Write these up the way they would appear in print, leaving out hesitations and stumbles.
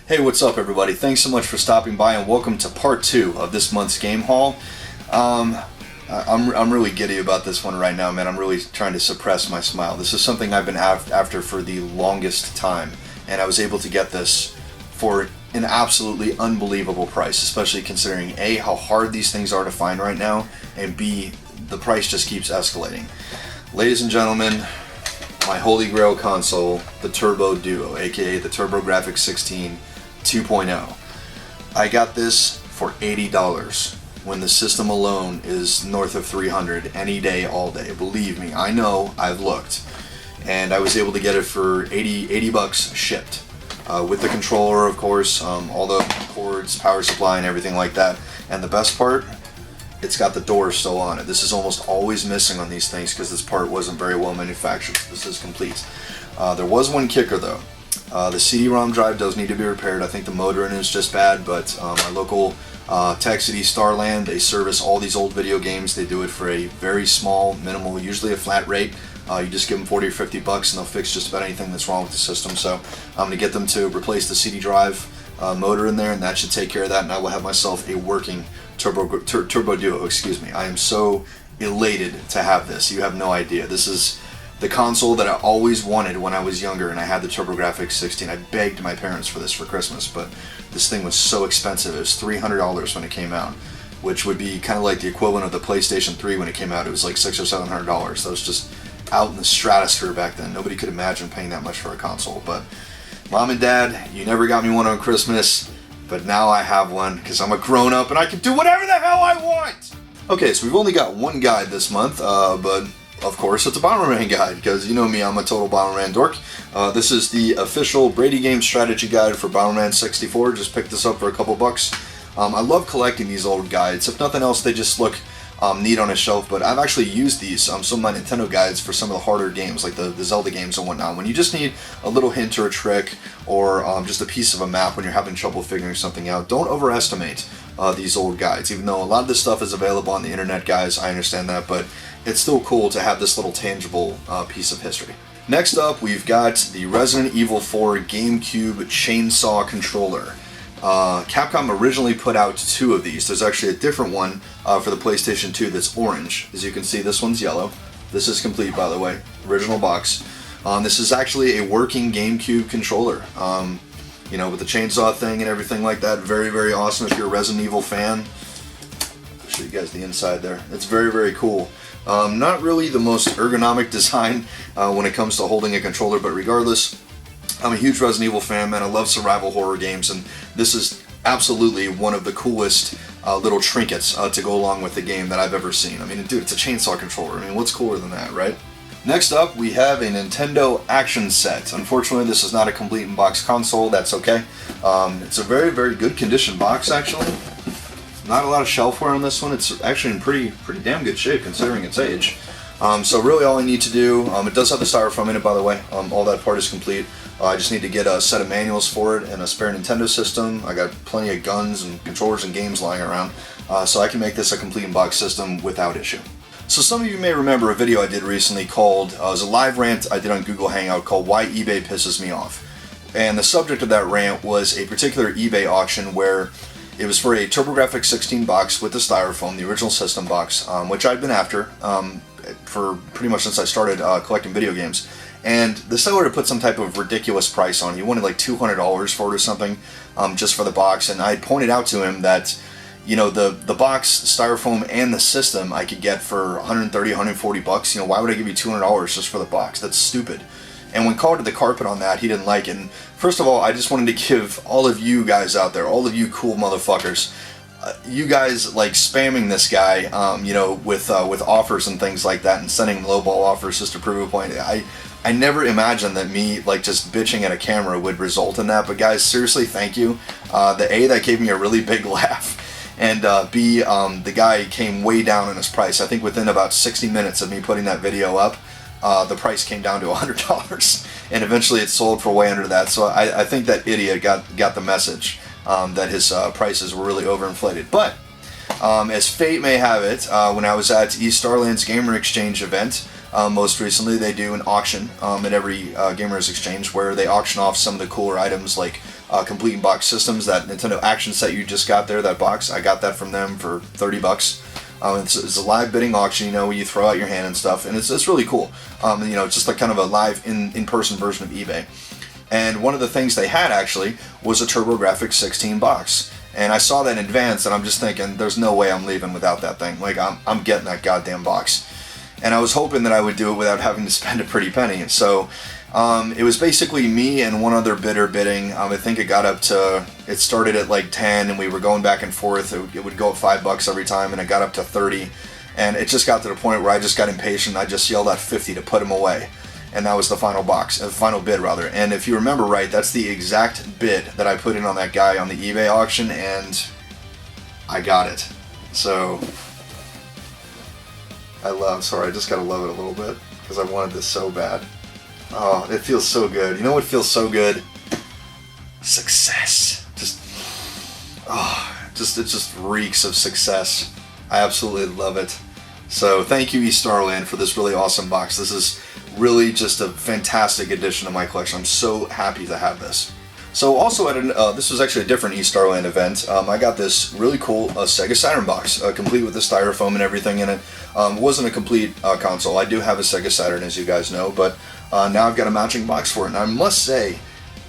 Hey, what's up everybody? Thanks so much for stopping by and welcome to part 2 of this month's game haul. I'm really giddy about this one right now, man. I'm really trying to suppress my smile. This is something I've been after for the longest time, and I was able to get this for an absolutely unbelievable price, especially considering A, how hard these things are to find right now, and B, the price just keeps escalating. Ladies and gentlemen, my holy grail console, the Turbo Duo, aka the TurboGrafx 16 2.0. I got this for $80 when the system alone is north of $300 any day, all day. Believe me, I know, I've looked. And I was able to get it for 80 bucks shipped. With the controller, of course, all the cords, power supply, and everything like that. And the best part, it's got the door still on it. This is almost always missing on these things because this part wasn't very well manufactured. This is complete. There was one kicker though. The CD-ROM drive does need to be repaired. I think the motor in it is just bad, but my local Tech City Starland, they service all these old video games. They do it for a very small, minimal, usually a flat rate. You just give them 40 or 50 bucks and they'll fix just about anything that's wrong with the system. So I'm going to get them to replace the CD drive motor in there, and that should take care of that, and I will have myself a working Turbo Duo, excuse me. I am so elated to have this. You have no idea. This is the console that I always wanted when I was younger, and I had the TurboGrafx 16. I begged my parents for this for Christmas, but this thing was so expensive. It was $300 when it came out, which would be kind of like the equivalent of the PlayStation 3 when it came out. It was like $600 or $700. That was just out in the stratosphere back then. Nobody could imagine paying that much for a console. But Mom and Dad, you never got me one on Christmas, but now I have one because I'm a grown-up and I can do whatever the hell I want! Okay, so we've only got one guide this month, but of course, it's a Bomberman guide, because you know me, I'm a total Bomberman dork. This is the official Brady Games strategy guide for Bomberman 64. Just picked this up for a couple bucks. I love collecting these old guides. If nothing else, they just look neat on a shelf, but I've actually used these, some of my Nintendo guides for some of the harder games, like the Zelda games and whatnot. When you just need a little hint or a trick, or just a piece of a map when you're having trouble figuring something out, don't overestimate these old guides. Even though a lot of this stuff is available on the internet, guys, I understand that, but it's still cool to have this little tangible piece of history. Next up, we've got the Resident Evil 4 GameCube Chainsaw Controller. Capcom originally put out 2 of these. There's actually a different one for the PlayStation 2 that's orange. As you can see, this one's yellow. This is complete, by the way. Original box. This is actually a working GameCube controller. You know, with the chainsaw thing and everything like that. Very, very awesome if you're a Resident Evil fan. I'll show you guys the inside there. It's very, very cool. Not really the most ergonomic design when it comes to holding a controller, but regardless, I'm a huge Resident Evil fan, man. I love survival horror games, and this is absolutely one of the coolest little trinkets to go along with the game that I've ever seen. I mean, dude, it's a chainsaw controller. I mean, what's cooler than that, right? Next up, we have a Nintendo Action Set. Unfortunately, this is not a complete in-box console. That's okay. It's a very, very good condition box, actually. Not a lot of shelfware on this one. It's actually in pretty damn good shape considering its age. So really all I need to do, it does have the styrofoam in it, by the way. All that part is complete. I just need to get a set of manuals for it and a spare Nintendo system. I got plenty of guns and controllers and games lying around, so I can make this a complete in-box system without issue. So some of you may remember a video I did recently called, it was a live rant I did on Google Hangout called Why eBay Pisses Me Off. And the subject of that rant was a particular eBay auction where it was for a TurboGrafx 16 box with the styrofoam, the original system box, which I'd been after for pretty much since I started collecting video games. And the seller had put some type of ridiculous price on it. He wanted like $200 for it or something, just for the box. And I pointed out to him that, you know, the box, styrofoam, and the system I could get for 130, 140 bucks. You know, why would I give you $200 just for the box? That's stupid. And when called to the carpet on that, he didn't like it. And first of all, I just wanted to give all of you guys out there, all of you cool motherfuckers, you guys like spamming this guy, you know, with offers and things like that, and sending lowball offers just to prove a point. I never imagined that me like just bitching at a camera would result in that. But guys, seriously, thank you. That gave me a really big laugh. And B, the guy came way down in his price. I think within about 60 minutes of me putting that video up, the price came down to $100, and eventually it sold for way under that. So I think that idiot got the message that his prices were really overinflated. But as fate may have it, when I was at East Starland's Gamer Exchange event, Most recently, they do an auction at every Gamers Exchange where they auction off some of the cooler items like complete in box systems. That Nintendo Action set you just got there, that box, I got that from them for $30. It's a live bidding auction, you know, where you throw out your hand and stuff, and it's really cool. You know, it's just like kind of a live in-person version of eBay. And one of the things they had actually was a TurboGrafx 16 box. And I saw that in advance, and I'm just thinking, there's no way I'm leaving without that thing. Like, I'm getting that goddamn box. And I was hoping that I would do it without having to spend a pretty penny. So it was basically me and one other bidder bidding. I think it got up to, it started at like 10, and we were going back and forth. It would go up $5 every time, and it got up to 30. And it just got to the point where I just got impatient. I just yelled out 50 to put him away. And that was the final final bid rather. And if you remember right, that's the exact bid that I put in on that guy on the eBay auction, and I got it. So sorry, I just gotta love it a little bit because I wanted this so bad. Oh, it feels so good. You know what feels so good? Success. It just reeks of success. I absolutely love it. So thank you, eStarland, for this really awesome box. This is really just a fantastic addition to my collection. I'm so happy to have this. So also at this was actually a different eStarland event. I got this really cool Sega Saturn box, complete with the styrofoam and everything in it. It wasn't a complete console. I do have a Sega Saturn, as you guys know, but now I've got a matching box for it. And I must say,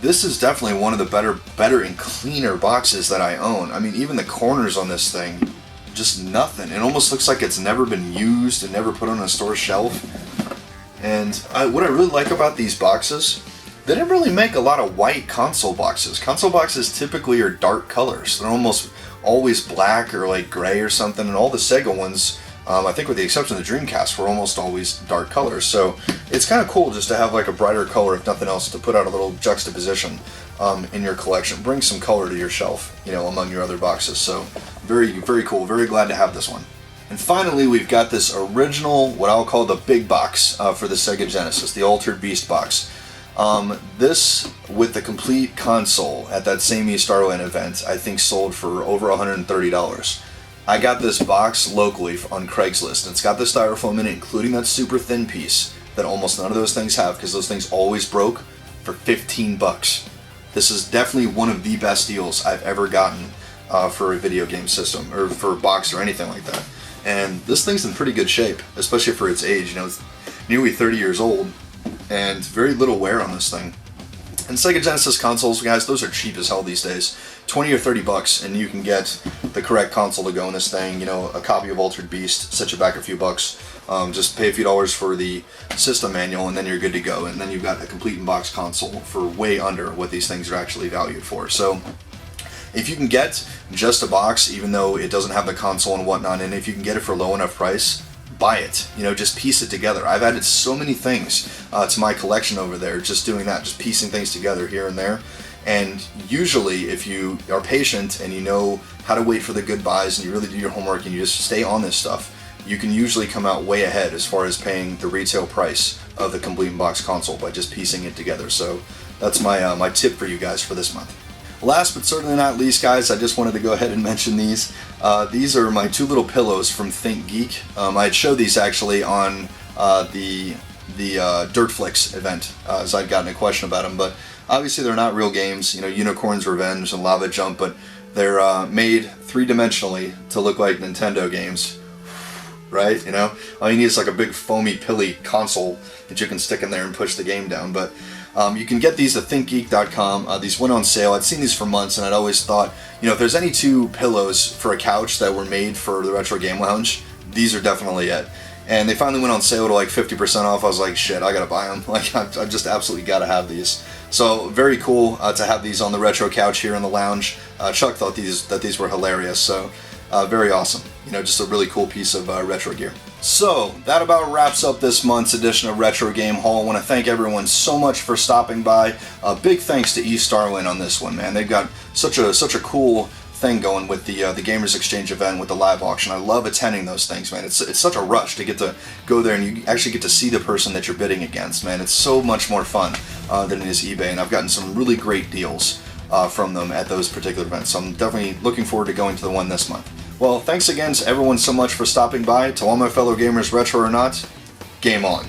this is definitely one of the better and cleaner boxes that I own. I mean, even the corners on this thing, just nothing. It almost looks like it's never been used and never put on a store shelf. And what I really like about these boxes, they didn't really make a lot of white console boxes. Console boxes typically are dark colors. They're almost always black or like gray or something, and all the Sega ones, I think with the exception of the Dreamcast, were almost always dark colors. So it's kind of cool just to have like a brighter color, if nothing else, to put out a little juxtaposition in your collection. Bring some color to your shelf, you know, among your other boxes. So very, very cool. Very glad to have this one. And finally, we've got this original, what I'll call the big box for the Sega Genesis, the Altered Beast box. This, with the complete console at that same eStarland event, I think sold for over $130. I got this box locally on Craigslist, and it's got the styrofoam in it, including that super thin piece that almost none of those things have, because those things always broke, for $15. This is definitely one of the best deals I've ever gotten for a video game system, or for a box or anything like that. And this thing's in pretty good shape, especially for its age. You know, it's nearly 30 years old, and very little wear on this thing. And Sega Genesis consoles, guys, those are cheap as hell these days. 20 or 30 bucks, and you can get the correct console to go in this thing. You know, a copy of Altered Beast, set you back a few bucks. Just pay a few dollars for the system manual, and then you're good to go. And then you've got a complete in-box console for way under what these things are actually valued for. So if you can get just a box, even though it doesn't have the console and whatnot, and if you can get it for a low enough price, buy it. You know, just piece it together. I've added so many things to my collection over there, just doing that, just piecing things together here and there. And usually, if you are patient and you know how to wait for the good buys and you really do your homework and you just stay on this stuff, you can usually come out way ahead as far as paying the retail price of the complete in-box console by just piecing it together. So that's my my tip for you guys for this month. Last but certainly not least, guys, I just wanted to go ahead and mention these. These are my two little pillows from ThinkGeek. I had showed these actually on the Dirtflix event, as I'd gotten a question about them. But obviously they're not real games, you know, Unicorn's Revenge and Lava Jump, but they're made three-dimensionally to look like Nintendo games, right? You know, all you need is like a big foamy, pilly console that you can stick in there and push the game down. But you can get these at thinkgeek.com. These went on sale. I'd seen these for months, and I'd always thought, you know, if there's any two pillows for a couch that were made for the Retro Game Lounge, these are definitely it. And they finally went on sale to like 50% off. I was like, shit, I gotta buy them. Like, I've just absolutely gotta have these. So very cool to have these on the retro couch here in the lounge. Chuck thought that these were hilarious. So very awesome. You know, just a really cool piece of retro gear. So that about wraps up this month's edition of Retro Game Haul. I want to thank everyone so much for stopping by. Big thanks to eStarland on this one, man. They've got such a cool thing going with the Gamers Exchange event with the live auction. I love attending those things, man. It's such a rush to get to go there and you actually get to see the person that you're bidding against, man. It's so much more fun than it is eBay, and I've gotten some really great deals from them at those particular events. So I'm definitely looking forward to going to the one this month. Well, thanks again to everyone so much for stopping by. To all my fellow gamers, retro or not, game on.